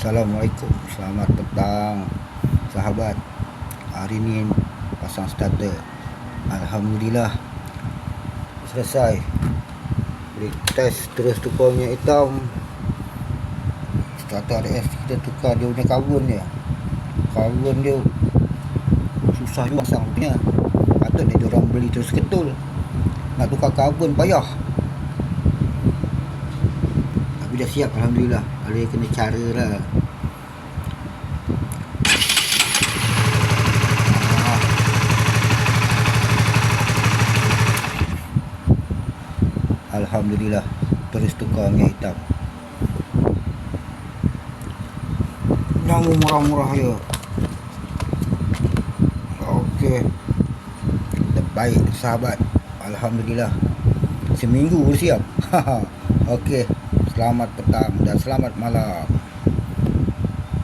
Assalamualaikum, selamat petang sahabat. Hari ni pasang starter. Alhamdulillah selesai. Boleh test terus tukar minyak hitam. Starter RS kita tukar dia punya karbon dia. Karbon dia susah juga pasang punya. Patutnya dia orang beli terus ketul. Nak tukar karbon payah. Tapi dah siap, alhamdulillah. Kalau dia kena cara lah. Alhamdulillah terus tukar minyak hitam. Nama murah-murah je. Okey, terbaik sahabat. Alhamdulillah seminggu siap. Okey, selamat petang dan selamat malam.